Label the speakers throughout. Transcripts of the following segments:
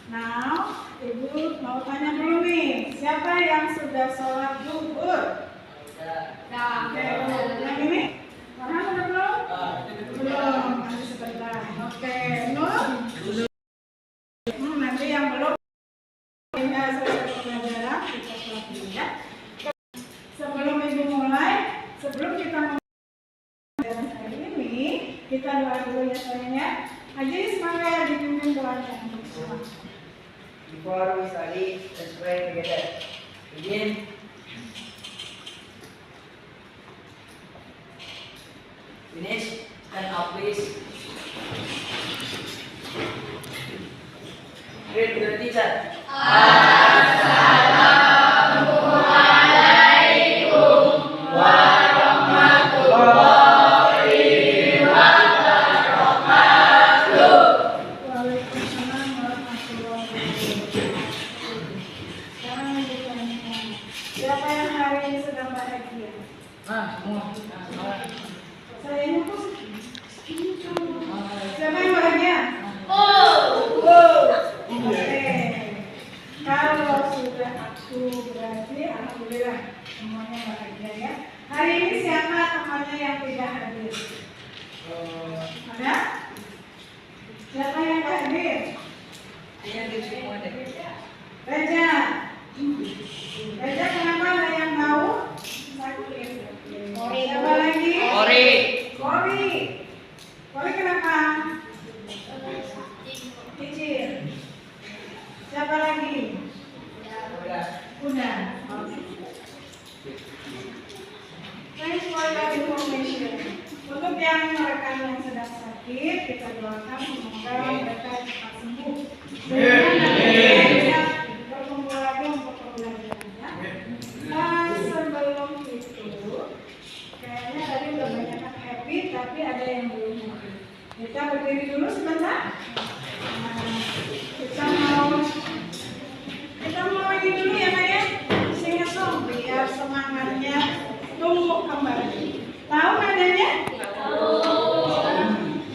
Speaker 1: Now, Ibu mau tanya dulu nih, siapa yang sudah sholat zuhur? Oke, yang ini? Orang udah belum? Belum, masih sebentar. Oke, Nur? Nanti yang belum selesai pelajaran, kita sholat dulu ya. Sebelum Ibu mulai, sebelum kita pelajaran hari ini, kita doa dulu ya sayangnya. Haji semangat dipimpin doanya.
Speaker 2: Before we study, let's pray together. Begin. Finish. Stand up, please. Read to the teacher.
Speaker 1: Siapa yang hari ini sedang bahagia? Saya ini tuh. Siapa yang bahagia? Oke. Kalau sudah aku berarti alhamdulillah semuanya bahagia ya. Hari ini siapa temannya yang tidak hadir? Ada? Siapa yang tidak hadir? Reja. Reja kenapa ada yang tahu? Siapa lagi? Kori kenapa? Cicil. Siapa lagi? Udah. Thanks for your information. Untuk yang rekan yang sedang sakit, kita doakan semoga mereka cepat sembuh. Berkumpul lagi untuk pembelajarannya. Sebelum itu, kayaknya tadi udah banyak yang happy, tapi ada yang belum happy. Kita berdiri dulu sebentar. Kita mau ini dulu ya Nak ya. Sing a song biar semangatnya tumbuh kembali. Tahu nadanya?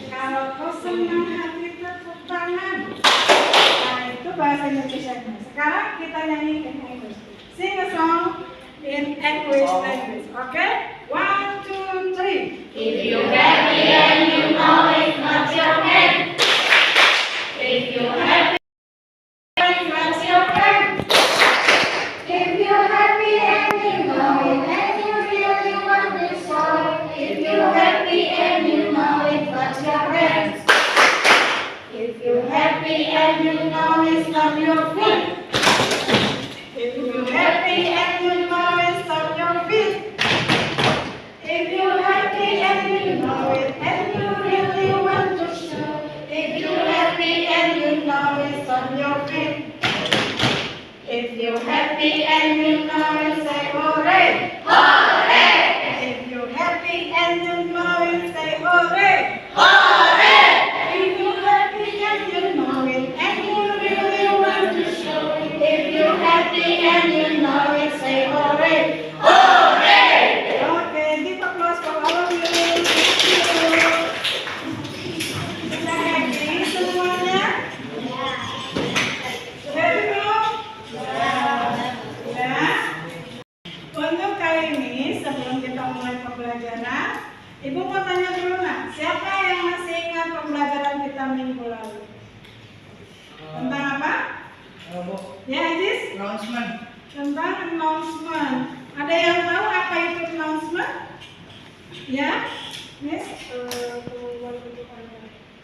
Speaker 1: Kalau kau senang hati tepuk tangan. Nah itu bahasa Indonesia-nya. Sekarang kita nyanyi in English. Sing a song in English language. Okay? 1, 2, 3.
Speaker 3: If you're happy and you know it, clap your hands. If you're happy, clap your hands. If you're happy and you know it, and you really want this song. If you're happy and you know it, clap your hands. If you're happy and you know it, stomp your feet.
Speaker 1: If you're happy and you know it, stomp your feet. If you're happy and you know it, and you really want to show. If you're happy and you know it, stomp your feet. If you're happy and you know it, say hooray!
Speaker 3: Hooray!
Speaker 1: If you're happy and you know it, say hooray!
Speaker 3: Hooray!
Speaker 1: If you're happy and you know it, and you really want to show it. If you're happy and you know it, say hooray!
Speaker 3: Hooray!
Speaker 1: Okay, give applause for all of you. Thank you. Sudah happy semuanya? Sudah happy belum? Sudah. Untuk kali ini, sebelum kita mulai pembelajaran, Ibu mau tanya dulu nak, siapa yang masih ingat pembelajaran kita minggu lalu? Tentang apa? Ya, Ajis?
Speaker 2: Announcement.
Speaker 1: Tentang announcement. Ada yang tahu apa itu announcement? Ya, Miss?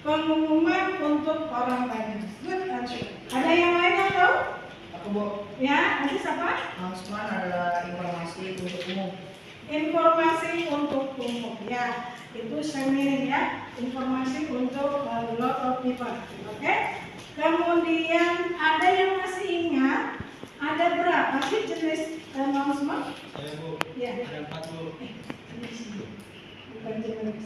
Speaker 1: Pengumuman untuk orang banyak. Good answer. Ada yang lain yang tahu?
Speaker 2: Aku Bu.
Speaker 1: Ya, nanti siapa?
Speaker 2: Announcement adalah informasi untuk umum.
Speaker 1: Informasi untuk umum. Ya, itu seminar ya. Informasi untuk a lot of people. Oke? Kemudian ada yang masih ingat? Ada berapa sih jenis announcement?
Speaker 4: Saya Bu,
Speaker 1: Ya.
Speaker 4: ada 4 Bu.
Speaker 1: Ini sini. Bukan jenis.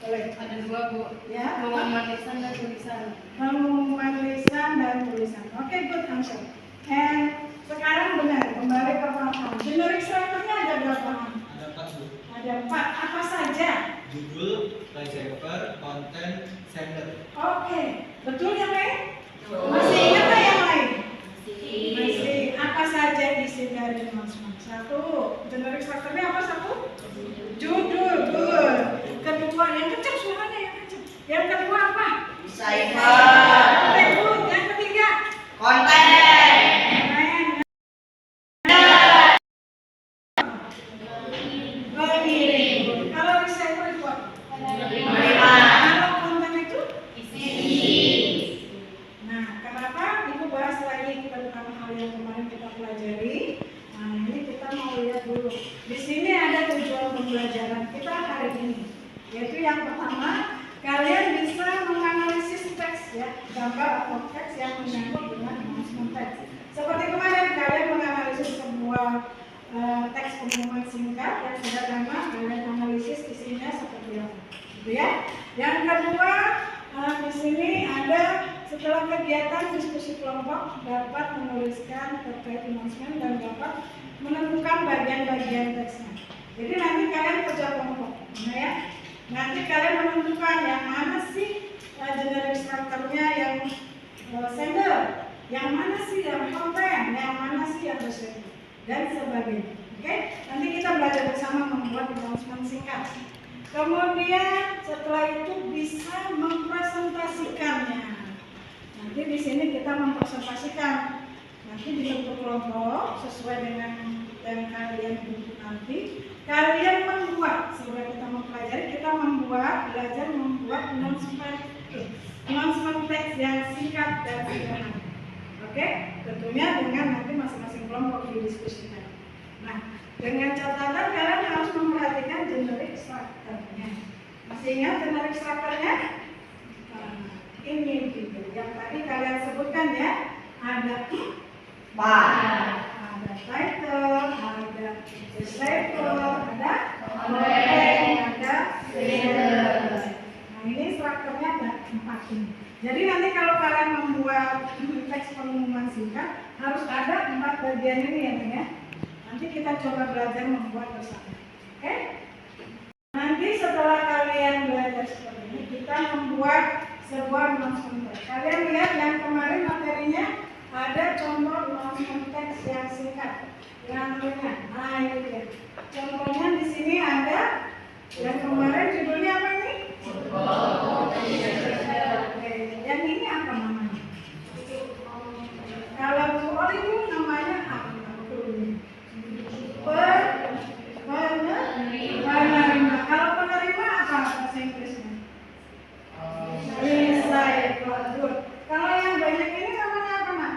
Speaker 1: Boleh.
Speaker 3: Ada 2 Bu.
Speaker 1: Ya.
Speaker 3: Pengumuman lisan dan tulisan.
Speaker 1: Pengumuman lisan dan tulisan. Oke, good answer. And sekarang benar, kembali ke paham. Generic structure-nya ada berapa?
Speaker 4: Ada 4 Bu.
Speaker 1: Ada 4. Apa saja?
Speaker 4: Judul, receiver, konten, sender.
Speaker 1: Oke, betul ya, Mei? Masih ingat nggak yang lain? Masih. Apa saja isi dari announcement? Satu, generic strukturnya apa satu? Judul, good. Kedua, yang kencang suaranya yang kencang. Yang kedua apa?
Speaker 2: Cipher.
Speaker 1: Good. Yang ketiga?
Speaker 2: Konten.
Speaker 1: Mengirim. Kalau receiver itu apa?
Speaker 2: Menerima.
Speaker 1: Kalau konten itu? Nah, kenapa Ibu bahas lagi tentang hal yang kemarin kita pelajari? Nah, ini kita mau lihat dulu. Di sini ada tujuan pembelajaran kita hari ini, yaitu yang pertama, kalian bisa menganalisis teks ya, gambar atau teks yang menyangkut dengan announcement teks. Seperti kemarin kalian menganalisis sebuah teks pengumuman singkat yang sederhana, kalian analisis isinya seperti apa, gitu ya. Yang kedua, di sini ada setelah kegiatan diskusi kelompok dapat menuliskan terkait announcement dan dapat menentukan bagian-bagian teksnya. Jadi nanti kalian kerja kelompok, nah ya. Nanti kalian menentukan yang mana sih generic strukturnya yang sender, yang mana sih yang konten, yang mana sih yang receiver, dan sebagainya. Oke, nanti kita belajar bersama membuat announcement singkat. Kemudian setelah itu bisa mempresentasikannya. Nanti di sini kita mempresentasikan. Nanti dibentuk kelompok sesuai dengan yang kalian bentuk nanti. Kalian membuat, sebelum kita mempelajari, kita belajar membuat announcement teks yang singkat dan sederhana. Oke, tentunya dengan nanti masing-masing kelompok didiskusikan. Nah, dengan catatan kalian harus memperhatikan generic strukturnya. Masih ingat generic strukturnya? Ini video yang tadi kalian sebutkan ya. Ada ada title, ada receiver, ada konten, ada sender. Nah, ini strukturnya ada 4 ini. Jadi nanti kalau kalian membuat teks pengumuman singkat harus ada 4 bagian ini ya. Nanti kita coba belajar membuat bersama. Oke? Nanti setelah kalian belajar seperti ini, kita membuat sebuah announcement teks. Kalian lihat yang kemarin materinya ada contoh announcement teks yang singkat, yang ringan. Nah, ini dia. Contohnya di sini ada yang kemarin judulnya apa ini? Oke, yang ini apa namanya? Kalau tuh itu namanya apa? Penerima. Kalau penerima apa bahasa Inggrisnya? Receiver. Kalau yang banyak ini namanya apa, Mak?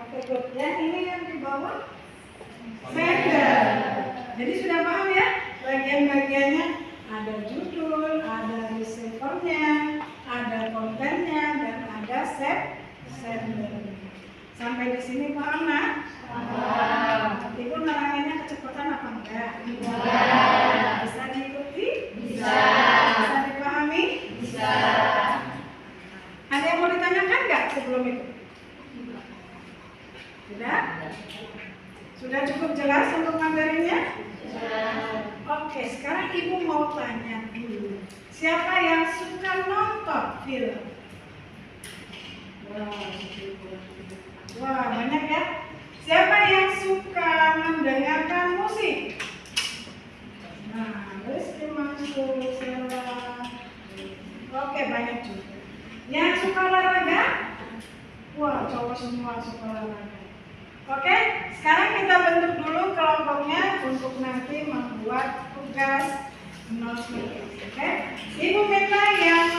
Speaker 1: Oke, good. Yang ini yang di bawah? Sender. Jadi sudah paham ya? Bagian-bagiannya ada judul, ada receivernya, ada kontennya, dan ada sender. Sampai di sini paham, Nak? Ibu neranginnya kecepatan apa enggak? Bisa diikuti? Bisa dipahami? Bisa. Ada yang mau ditanyakan nggak sebelum itu? Sudah? Sudah cukup jelas untuk materinya? Oke, sekarang Ibu mau tanya dulu. Siapa yang suka nonton film? Wah, banyak ya. Siapa yang suka mendengarkan musik? Nah, Rizky masuk, Sela. Oke, banyak juga. Yang suka olahraga? Wah, cowok semua suka olahraga. Oke, sekarang kita bentuk dulu kelompoknya untuk nanti membuat tugas announcement. Oke, Ibu minta yang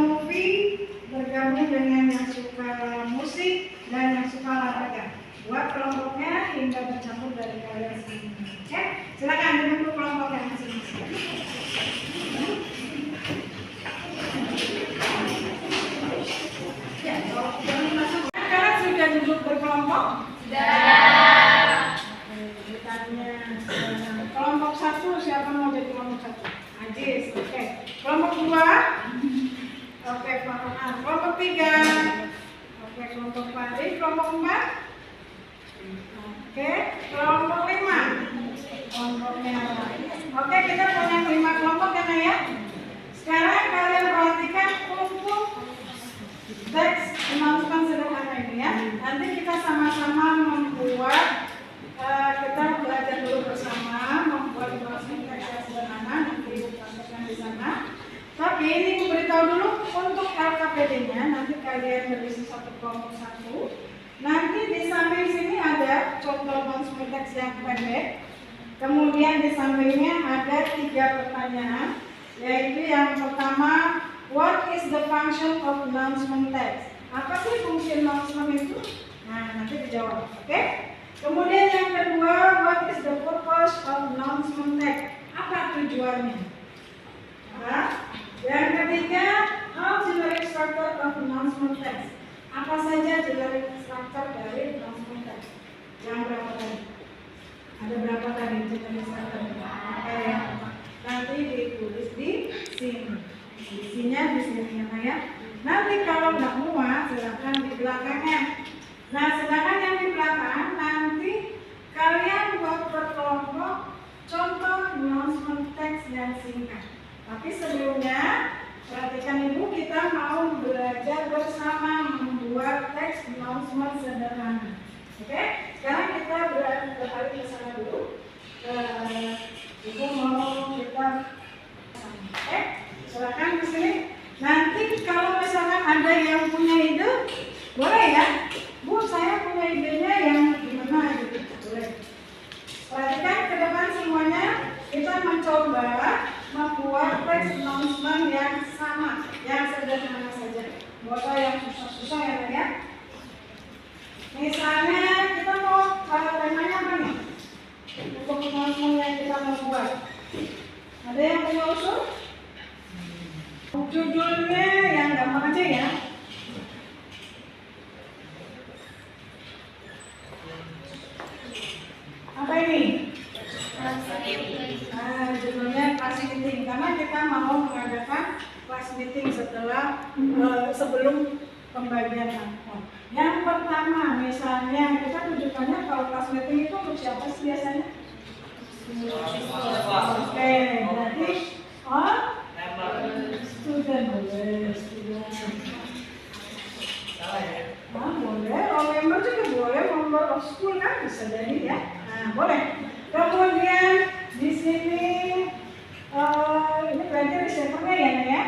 Speaker 1: movie bergabung dengan yang suka musik dan yang suka olahraga. Buat kelompoknya hingga bercampur dari kalian semua. Oke, silakan dibentuk kelompoknya masing-masing. Ya, kalian sudah duduk berkelompok? Sudah. Ditanya kelompok 1 siapa mau jadi kelompok 1? Ajis, oke. Kelompok 2? Oke, kelompok 3? Oke, kelompok 4. Kelompok 4? Oke, kelompok 5. Kelompoknya. Oke, kita punya 5 kelompok kan ya? Sekarang kalian perhatikan untuk dulu untuk LKPD-nya, nanti kalian berisi satu kelompok satu. Nanti di samping sini ada contoh announcement text yang pendek. Kemudian di sampingnya ada 3 pertanyaan, yaitu yang pertama, what is the function of announcement text? Apa sih fungsi announcement itu? Nah, nanti dijawab, oke? Kemudian yang kedua, what is the purpose of announcement text? Apa tujuannya? Nah, yang ketiga, how generic structure of announcement text? Apa saja generic structure dari announcement text? Yang berapa tadi? Ada berapa tadi generic structure? Oke, nanti ditulis di sini. Isinya di sini ya. Nanti kalau nggak muat, silakan di belakangnya. Nah, sedangkan yang di belakang nanti kalian buat berkelompok contoh announcement text yang singkat. Tapi sebelumnya, perhatikan Ibu, kita mau belajar bersama membuat teks announcement sederhana. Oke? Sekarang kita beralih ke sana dulu. Ibu mau kita oke? Silakan di sini. Nanti kalau misalkan ada yang punya ide, boleh ya? Bu, saya punya idenya yang gimana gitu. Boleh. Perhatikan ke depan semuanya, kita mencoba membuat teks announcement yang sama, yang sederhana saja. Nggak usah yang susah-susah ya. Misalnya kita mau temanya apa nih? Untuk announcement yang kita mau buat. Ada yang punya usul? Judulnya yang gampang aja ya. Apa ini? Judulnya class meeting, karena kita mau mengadakan class meeting setelah sebelum pembagian rapor. Yang pertama, misalnya kita tujukannya kalau class meeting itu untuk siapa sih biasanya? Oke, berarti student boleh, boleh, member juga boleh, member of school kan bisa jadi ya. Nah, boleh. Kemudian di sini ini belajar receiver-nya ya.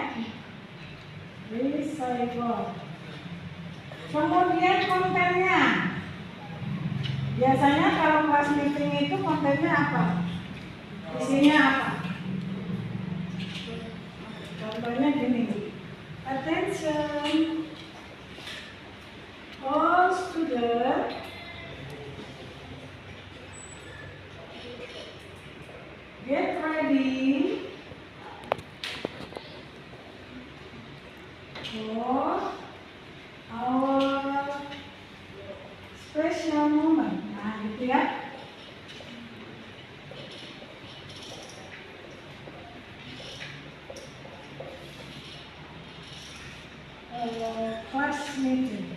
Speaker 1: Receiver. Kemudian kontennya. Biasanya kalau kelas meeting itu kontennya apa? Isinya apa? Contohnya gini. Attention all students. Get ready for our special moment. Nah, gitu ya. Class meeting.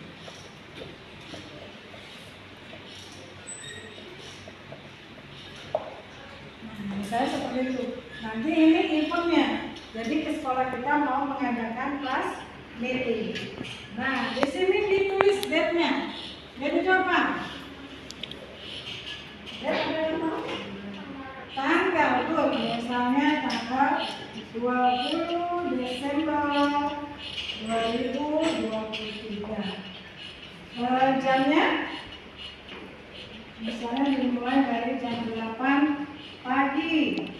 Speaker 1: Misalnya seperti itu. Nanti ini eventnya. Jadi ke sekolah kita mau mengadakan kelas meeting. Nah, di sini ditulis date-nya. Date itu apa? Date ada apa? Tanggal tuh. Misalnya tanggal 20 Desember 2023. Jamnya? Misalnya dimulai dari jam 8 pagi.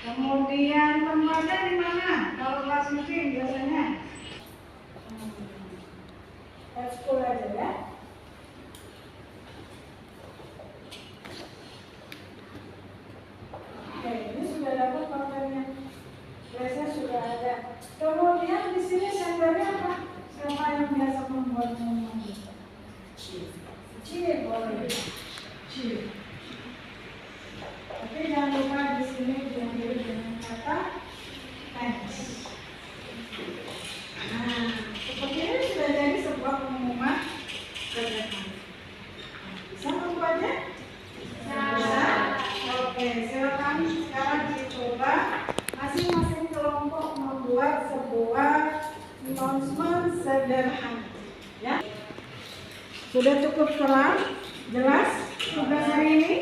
Speaker 1: Kemudian tempatnya di mana? Kalau kelas meeting biasanya school aja ya. Oke, ini sudah dapat kontennya. Biasanya sudah ada. Kemudian di sini sendernya apa? Siapa yang biasa membuat semuanya? Cil, boleh. Cil. Tapi jangan lupa di sini diambil dengan kata thanks. Nah, seperti ini sudah jadi sebuah pengumuman sederhana. Bisa membuatnya? Bisa. Oke, silakan sekarang dicoba masing-masing kelompok membuat sebuah announcement sederhana. Ya, sudah cukup terang, jelas tugas hari ini.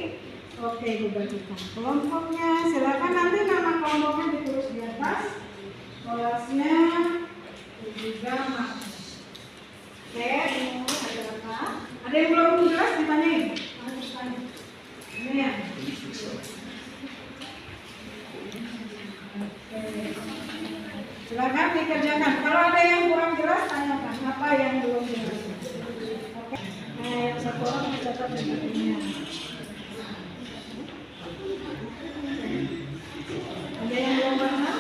Speaker 1: Oke, dibagikan kelompoknya. Silakan nanti nama kelompoknya ditulis di atas. Kelasnya juga mak. Oke, ada apa? Ada yang belum jelas ditanyain? Harus tanya. Ini ya. Silakan dikerjakan. Kalau ada yang kurang jelas, tanyakan apa yang belum jelas. Oke. Nah, yang satu orang mencatat bukunya. Ada yang belum paham?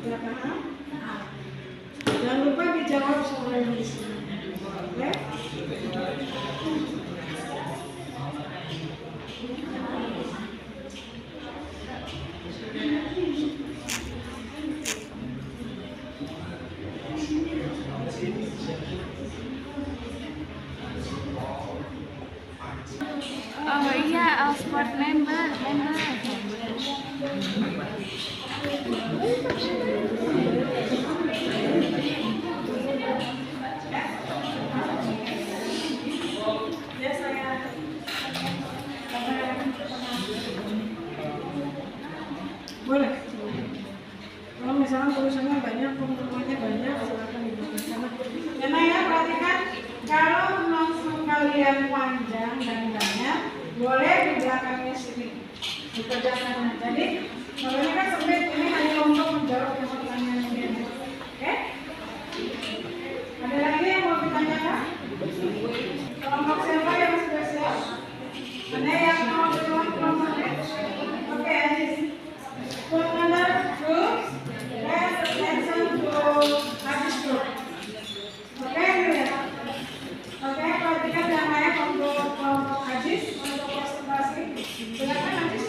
Speaker 1: Sudah paham? Jangan lupa dijawab soalnya di sini. Oke?
Speaker 3: Oh iya, sport member.
Speaker 1: Ya saya. Boleh. Kalau misalnya tulisannya banyak, pengumumannya banyak, silakan dibuat sana. Karena ya perhatikan, kalau langsung kalian panjang dan banyak, boleh di belakangnya sini dikerjakan. Jadi kalau ini kan sempit, ini hanya untuk menjawab pertanyaan ini. Oke? Ada lagi yang mau ditanyakan? Kelompok siapa yang sudah siap? Ada yang mau bilang kelompoknya? Oke, Aziz. For another group, let's attention to Aziz group. Oke, ya. Oke, perhatikan yang lain untuk kelompok Aziz untuk presentasi. Silakan Aziz.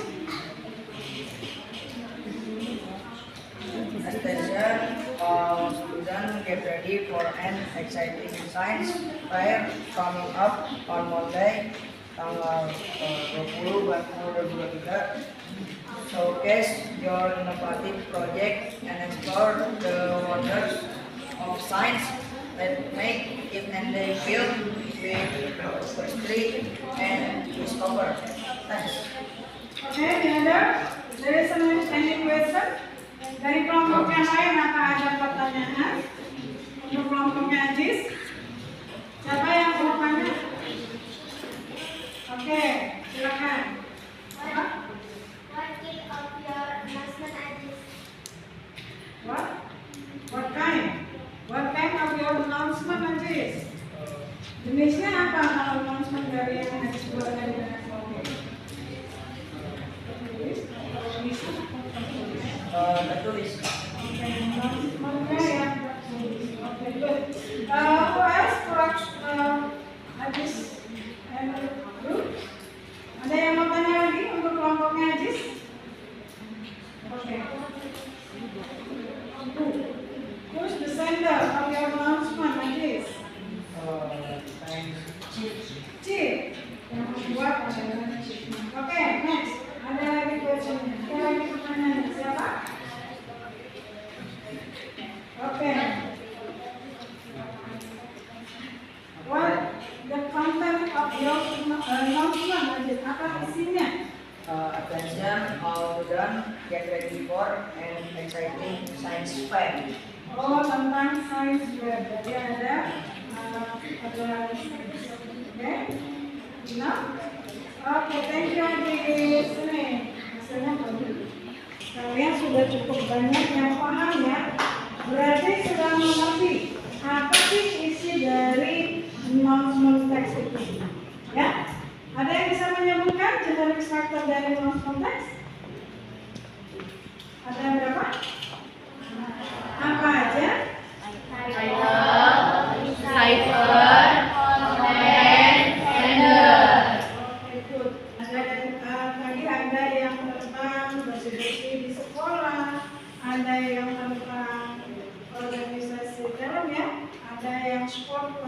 Speaker 2: Attention, all students get ready for an exciting science fair coming up on Monday, tanggal 20 Februari 2023. Showcase your innovative project and explore the wonders of science that make it and they filled with history and discover. Thanks.
Speaker 1: Oke, the other, there is any question? Dari kelompok yang lain apa ada pertanyaan? Untuk kelompoknya Aziz? Siapa yang mau tanya? Oke, silakan. Apa? What kind? What kind of your announcement, Aziz? Jenisnya apa kalau announcement dari yang Aziz buat dari kelompok?
Speaker 2: Tertulis.
Speaker 1: Okay, announcement-nya ya. Okay, good. Who else for Aziz and group? Ada yang mau tanya lagi untuk kelompoknya Aziz? Okay. Who's the sender of your announcement, Aziz? Chief. Yang membuat adalah Chief. Oke, next. Ada lagi question-nya. Ada lagi pertanyaan. Siapa? Oke. What the content of your announcement, Aziz? Apa isinya?
Speaker 2: Attention, all students get ready for an exciting science fair.
Speaker 1: Oh, tentang science fair. Jadi ada oke, nah, oke, thank you Aziz. Ini hasilnya bagus. Kalian sudah cukup banyak yang paham ya. Berarti sudah mengerti apa sih isi dari announcement text itu. Ya, ada yang bisa menyebutkan generic structure dari announcement text? Ada berapa? Apa aja?
Speaker 3: Cipher, comment, sender.
Speaker 1: Oke, good. Tadi ada yang tentang bersih-bersih di sekolah, ada yang tentang organisasi dalam ya, ada yang sport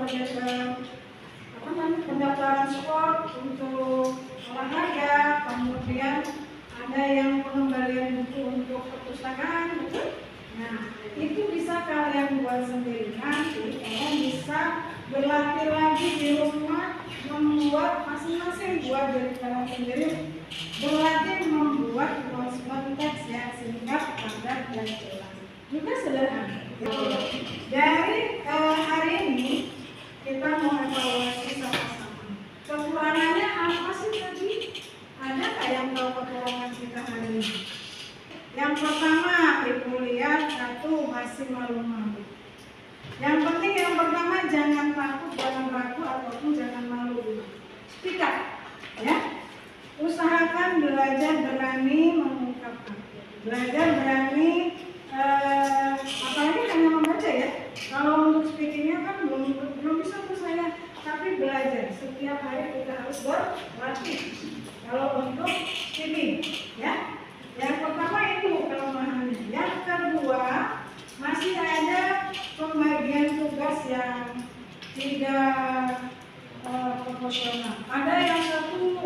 Speaker 1: pendaftaran sport untuk olahraga, kemudian ada yang pengembalian buku untuk perpustakaan, betul? Nah, itu bisa kalian buat sendiri. Nanti kalian bisa berlatih lagi di rumah membuat masing-masing buat diri kalian sendiri. Berlatih membuat announcement teks yang singkat, padat, dan jelas. Juga sederhana. masih malu-malu. Yang penting yang pertama jangan takut, jangan ragu ataupun jangan malu dulu. Speak up, ya. Usahakan belajar berani mengungkapkan, belajar berani, apalagi hanya membaca ya. Kalau untuk speakingnya kan belum bisa tuh saya, tapi belajar setiap hari kita harus berlatih. Kalau untuk speaking, ya. Yang pertama itu kelemahannya. Yang kedua, masih ada pembagian tugas yang tidak proporsional. Ada yang satu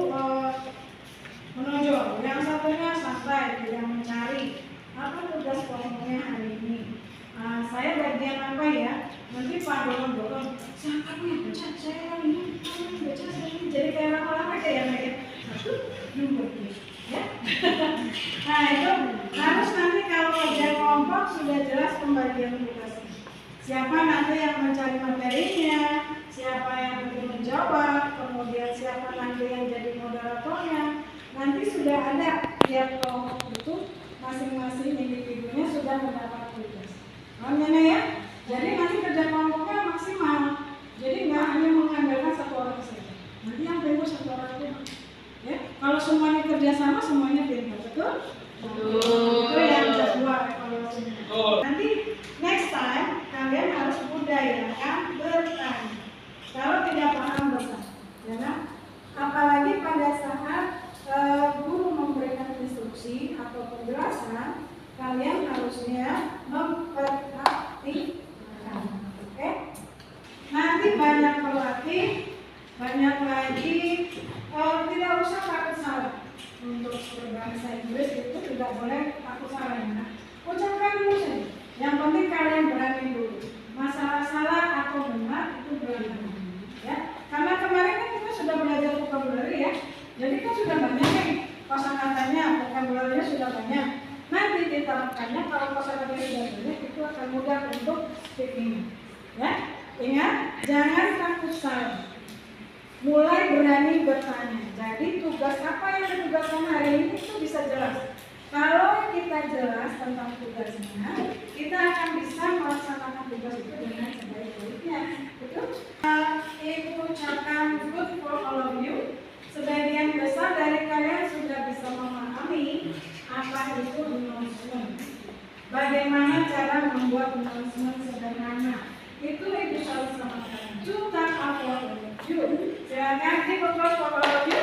Speaker 1: menonjol, yang satunya santai, tidak mencari apa tugas pokoknya hari ini. Saya bagian apa ya? Nanti Pak dorong-dorong, siapa nih baca saya ini, baca saya ini, jadi kayak lama-lama kayak mereka. Satu, nomor ya. Nah itu harus nanti kalau kerja kelompok sudah jelas pembagian tugasnya. Siapa nanti yang mencari materinya, siapa yang nanti menjawab, kemudian siapa nanti yang jadi moderatornya. Nanti sudah ada tiap kelompok itu masing-masing individunya sudah mendapat tugas. Namanya ya. Jadi nanti kerja kelompoknya maksimal. Jadi nggak hanya mengandalkan satu orang saja. Nanti yang pintar satu orang itu. Ya, kalau semuanya kerja sama, semuanya pintar, betul? Betul. Itu yang kedua evaluasinya. Nanti next time kalian harus budayakan bertanya. Kalau tidak paham bertanya, ya kan? Apalagi pada saat guru memberikan instruksi atau penjelasan, kalian harusnya memperhatikan. Oke? Nanti banyak berlatih, banyak lagi. Tidak usah takut salah. Untuk berbahasa Inggris itu tidak boleh takut salah ya. Ucapkan dulu saja. Yang penting kalian berani dulu. Masalah salah atau benar itu berani. Ya, karena kemarin kan kita sudah belajar vocabulary ya. Jadi kan sudah banyak nih kosakatanya, vocabulary-nya sudah banyak. Nanti diterapkannya kalau kosakatanya sudah banyak itu akan mudah untuk speaking. Ya, ingat jangan takut salah. Mulai berani bertanya. Jadi tugas apa yang ditugaskan hari ini itu bisa jelas. Kalau kita jelas tentang tugasnya, kita akan bisa melaksanakan tugas itu dengan sebaik-baiknya. Betul? Ibu ucapkan good for all of you. Sebagian besar dari kalian sudah bisa memahami apa itu announcement. Bagaimana cara membuat announcement sederhana. Itu ibu selalu sama kalian. Juga apa you. Silakan ibu for all of you.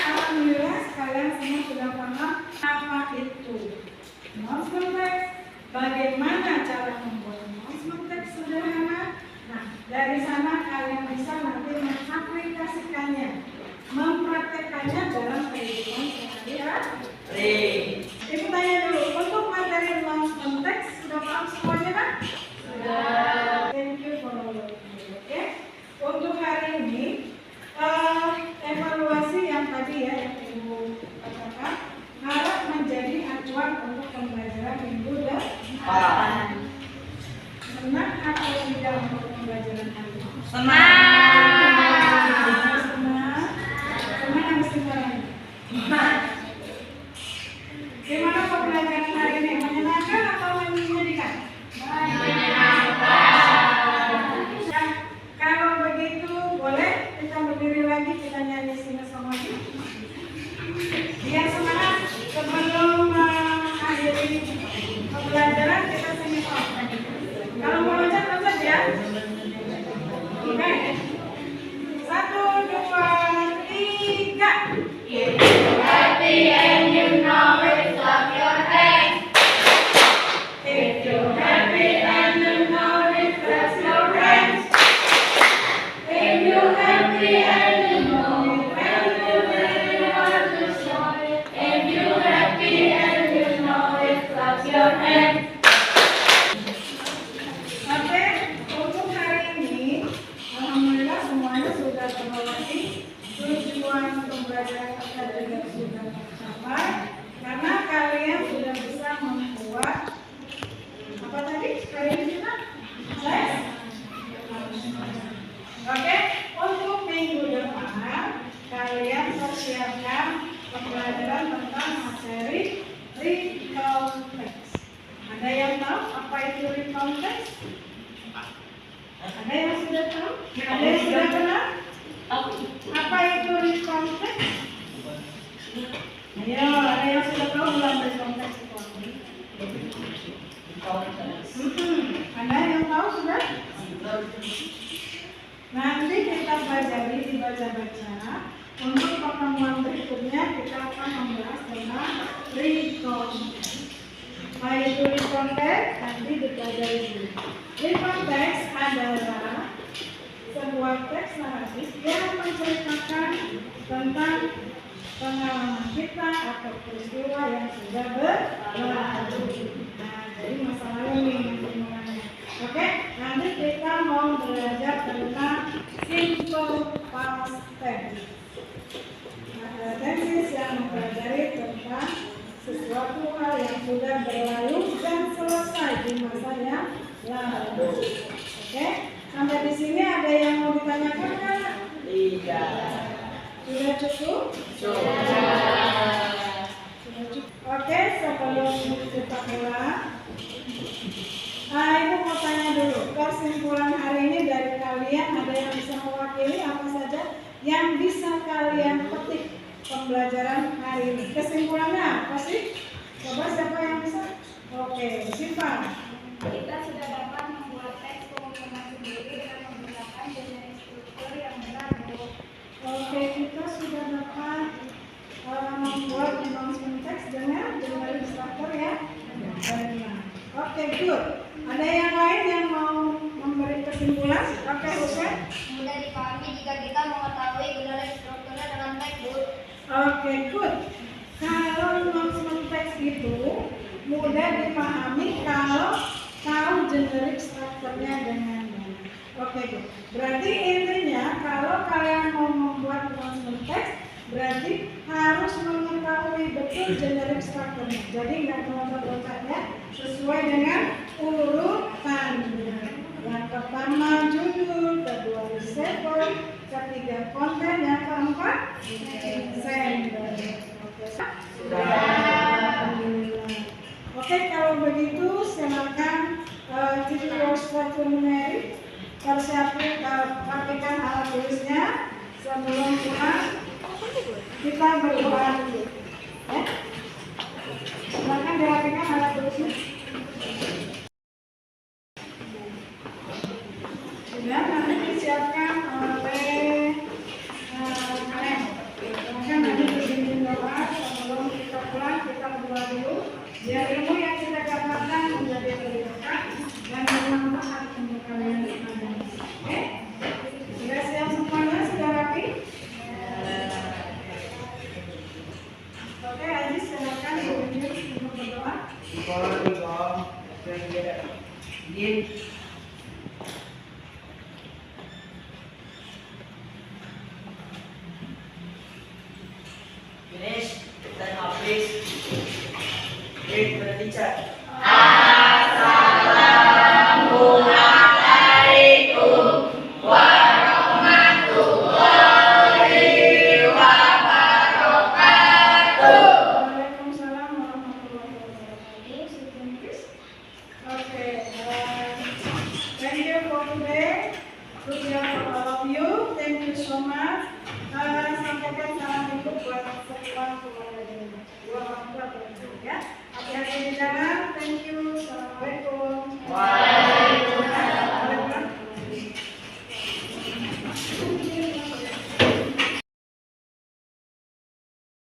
Speaker 1: Alhamdulillah kalian semua sudah paham apa itu announcement text, bagaimana cara membuat announcement text sederhana. Nah, dari sana kalian bisa nanti mengaplikasikannya, mempraktekannya dalam kehidupan sehari-hari. Ibu tanya dulu, untuk materi announcement text sudah paham semuanya kan? Sudah. Thank you for all of you. Oke. Untuk hari ini evaluasi yang tadi ya yang Ibu katakan harap menjadi acuan untuk pembelajaran minggu depan. Senang atau tidak untuk pembelajaran hari ini?
Speaker 3: Senang.
Speaker 1: Senang. Senang yang istimewa. Gimana pembelajaran hari ini? Menyenangkan atau menyedihkan? Ada yang sudah kenal? Apa itu rekonteks? Ayo, ada yang sudah tahu belum rekonteks itu? Ada yang tahu sudah? Nanti kita pelajari dibaca-baca. Untuk pertemuan berikutnya kita akan membahas tentang rekonteks. Itu rekonteks nanti dipelajari dulu. Rekonteks adalah sebuah teks naratif yang menceritakan tentang pengalaman kita atau peristiwa yang sudah berlalu. Nah, jadi masa lalu nih pertemuannya. Oke, nanti kita mau belajar tentang simple past tense. Tenses yang mempelajari tentang sesuatu hal yang sudah berlalu dan selesai di masa yang lalu. Oke, sampai di sini ada yang mau ditanyakan nggak?
Speaker 2: Iya.
Speaker 1: Sudah cukup?
Speaker 2: Sudah.
Speaker 1: Oke, sebelum kita pulang, Ibu mau tanya dulu, kesimpulan hari ini dari kalian ada yang bisa mewakili apa saja yang bisa kalian petik pembelajaran hari ini? Kesimpulannya apa sih? Coba siapa yang bisa? Oke, simpan.
Speaker 3: Kita sudah dapat membuat teks pengumuman sendiri dengan menggunakan jenis struktur yang benar.
Speaker 1: Oke, kita sudah dapat membuat announcement teks dengan jenis struktur ya. Benar. Oke, good. Ada yang lain yang mau memberi kesimpulan? Oke, Husen.
Speaker 3: Mudah dipahami jika kita mengetahui generasi strukturnya dengan teks, Bu.
Speaker 1: Oke, good. Kalau announcement teks itu mudah dipahami kalau tahu generik strukturnya dengan baik. Oke, good. Berarti intinya kalau kalian mau membuat announcement teks, berarti harus mengetahui betul generik strukturnya. Jadi nggak loncat-loncatnya, sesuai dengan urutan. Yang pertama judul, kedua receiver, ketiga konten, yang keempat sender. Oke, Oke, kalau begitu silakan judul your structure numeric. Perhatikan alat tulisnya sebelum pulang. Kita berdoa dulu. Ya. Silakan dirapikan alat tulisnya. Sudah, nanti disiapkan oleh kalian. Silakan nanti berbimbing doa sebelum kita pulang, kita berdoa dulu. Biar ilmu yang kita dapatkan menjadi lebih dekat dan bermanfaat untuk kalian semua. Oke? Sudah siap semuanya? Sudah rapi? Oke, Aji silakan berbimbing untuk berdoa.
Speaker 2: Finish. Then please read the teacher.